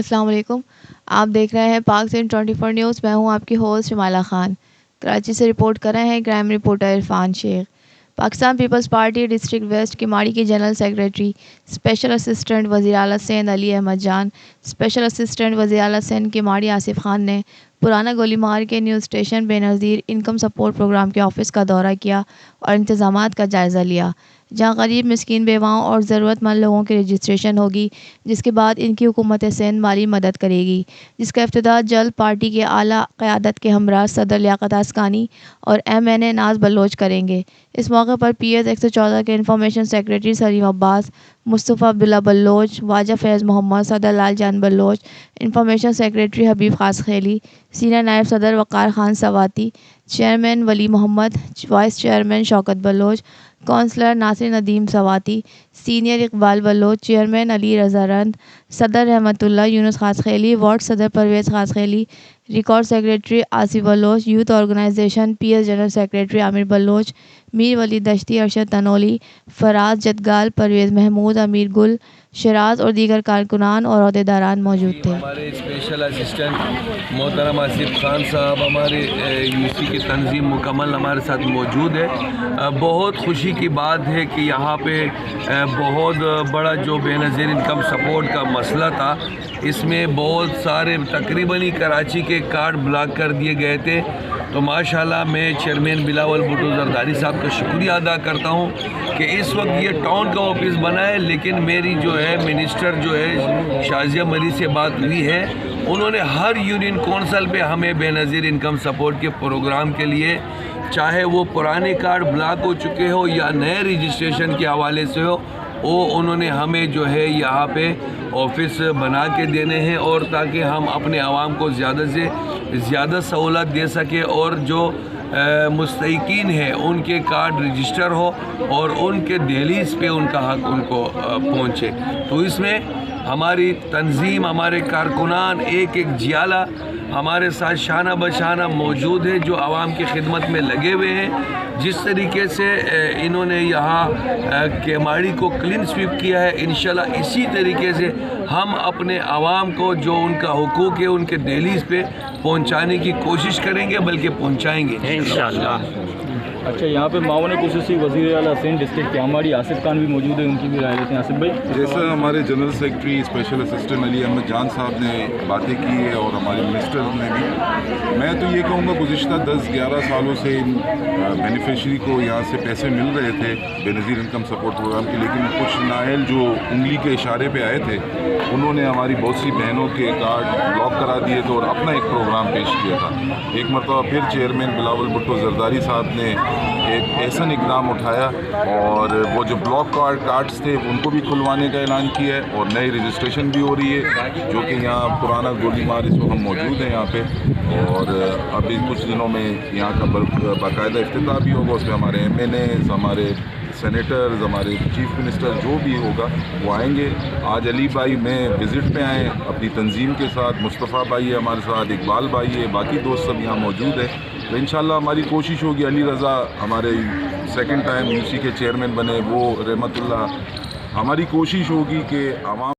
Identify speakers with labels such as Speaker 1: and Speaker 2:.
Speaker 1: السلام علیکم. آپ دیکھ رہے ہیں پاکستان 24 نیوز. میں ہوں آپ کی ہوسٹ شمالہ خان. کراچی سے رپورٹ کر رہے ہیں کرائم رپورٹر عرفان شیخ. پاکستان پیپلز پارٹی ڈسٹرکٹ ویسٹ کماڑی کے جنرل سیکریٹری اسپیشل اسسٹنٹ وزیر اعلیٰ سندھ علی احمد جان، اسپیشل اسسٹنٹ وزیر اعلیٰ سندھ کماڑی آصف خان نے پرانا گولی مار کے نیو اسٹیشن بے نظیر انکم سپورٹ پروگرام کے آفس کا دورہ کیا اور انتظامات کا جائزہ لیا، جہاں غریب مسکین بیواؤں اور ضرورت مند لوگوں کی رجسٹریشن ہوگی، جس کے بعد ان کی حکومت سندھ مالی مدد کرے گی، جس کا افتتاح جلد پارٹی کے اعلیٰ قیادت کے ہمراہ صدر لیاقت حسکانی اور MNA ناز بلوچ کریں گے. اس موقع پر PS 114 کے انفارمیشن سیکریٹری سلیم عباس، مصطفیٰ عبداللہ بلوچ، واجہ فیض محمد، صدر لال جان بلوچ، انفارمیشن سیکریٹری حبیب خاص خیلی، سینئر نائب صدر وقار خان سواتی، چیئرمین ولی محمد، وائس چیئرمین شوکت بلوچ، کونسلر ناصر ندیم سواتی، سینئر اقبال بلوچ، چیئرمین علی رضا رند، صدر رحمت اللہ یونس خاص خیلی، وارڈ صدر پرویز خاص خیلی، ریکارڈ سیکریٹری آصف بلوچ، یوتھ آرگنائزیشن PS جنرل سیکریٹری عامر بلوچ، میر ولی دشتی، ارشد تنولی، فراز جدگال، پرویز محمود، امیر گل، شراز اور دیگر کارکنان اور عہدیداران موجود تھے.
Speaker 2: ہمارے اسپیشل اسسٹنٹ محترم آصف خان صاحب، ہمارے UC کی تنظیم مکمل ہمارے ساتھ موجود ہے. بہت خوشی کی بات ہے کہ یہاں پہ بہت بڑا جو بے نظیر انکم سپورٹ کا مسئلہ تھا، اس میں بہت سارے تقریباً کراچی کے کارڈ بلاک کر دیے گئے تھے. تو ماشاءاللہ میں چیئرمین بلاول بھٹو زرداری صاحب کا شکریہ ادا کرتا ہوں کہ اس وقت یہ ٹاؤن کا آفس بنا ہے، لیکن میری جو ہے منسٹر جو ہے شازیہ مری سے بات ہوئی ہے، انہوں نے ہر یونین کونسل پہ ہمیں بے نظیر انکم سپورٹ کے پروگرام کے لیے، چاہے وہ پرانے کارڈ بلاک ہو چکے ہو یا نئے رجسٹریشن کے حوالے سے ہو، وہ انہوں نے ہمیں جو ہے یہاں پہ آفس بنا کے دینے ہیں، اور تاکہ ہم اپنے عوام کو زیادہ سے زیادہ سہولت دے سکے اور جو مستحقین ہیں ان کے کارڈ رجسٹر ہو اور ان کے دہلیز پہ ان کا حق ان کو پہنچے. تو اس میں ہماری تنظیم، ہمارے کارکنان ایک ایک جیالہ ہمارے ساتھ شانہ بشانہ موجود ہے، جو عوام کی خدمت میں لگے ہوئے ہیں. جس طریقے سے انہوں نے یہاں کیماڑی کو کلین سویپ کیا ہے، انشاءاللہ اسی طریقے سے ہم اپنے عوام کو جو ان کا حقوق ہے ان کے دہلیز پہ پہنچانے کی کوشش کریں گے، بلکہ پہنچائیں گے انشاءاللہ.
Speaker 3: اچھا، یہاں پہ معاون خصوصی وزیر اعلیٰ سندھ ڈسٹرکٹ کماڑی آصف خان بھی موجود ہیں، ان کی بھی رائے لیتے ہیں. آصف بھائی،
Speaker 4: جیسا ہمارے جنرل سیکرٹری اسپیشل اسسٹنٹ علی احمد جان صاحب نے باتیں کی ہے اور ہمارے منسٹر نے بھی، میں تو یہ کہوں گا گزشتہ 10-11 سالوں سے بینیفیشری کو یہاں سے پیسے مل رہے تھے بے نظیر انکم سپورٹ پروگرام کے، لیکن کچھ نااہل جو انگلی کے اشارے پہ آئے تھے، انہوں نے ہماری بہت سی بہنوں کے کارڈ بلاک کرا دیے تھے اور اپنا ایک پروگرام پیش کیا تھا. ایک مرتبہ پھر چیئرمین بلاول بھٹو زرداری صاحب نے ایک احسن اقدام اٹھایا اور وہ جو بلاک کارڈز تھے ان کو بھی کھلوانے کا اعلان کیا ہے، اور نئی رجسٹریشن بھی ہو رہی ہے، جو کہ یہاں پرانا گولی مار اس وقت ہم موجود ہیں یہاں پہ، اور ابھی کچھ دنوں میں یہاں کا باقاعدہ افتتاح بھی ہوگا. اس میں ہمارے MNAs، ہمارے سینیٹرز، ہمارے چیف منسٹر جو بھی ہوگا وہ آئیں گے. آج علی بھائی میں وزٹ پہ آئے اپنی تنظیم کے ساتھ، مصطفیٰ بھائی ہے ہمارے ساتھ، اقبال بھائی ہے، باقی دوست سب یہاں موجود ہیں. تو انشاءاللہ ہماری کوشش ہوگی، علی رضا ہمارے سیکنڈ ٹائم UC کے چیئرمین بنے، وہ رحمت اللہ، ہماری کوشش ہوگی کہ عوام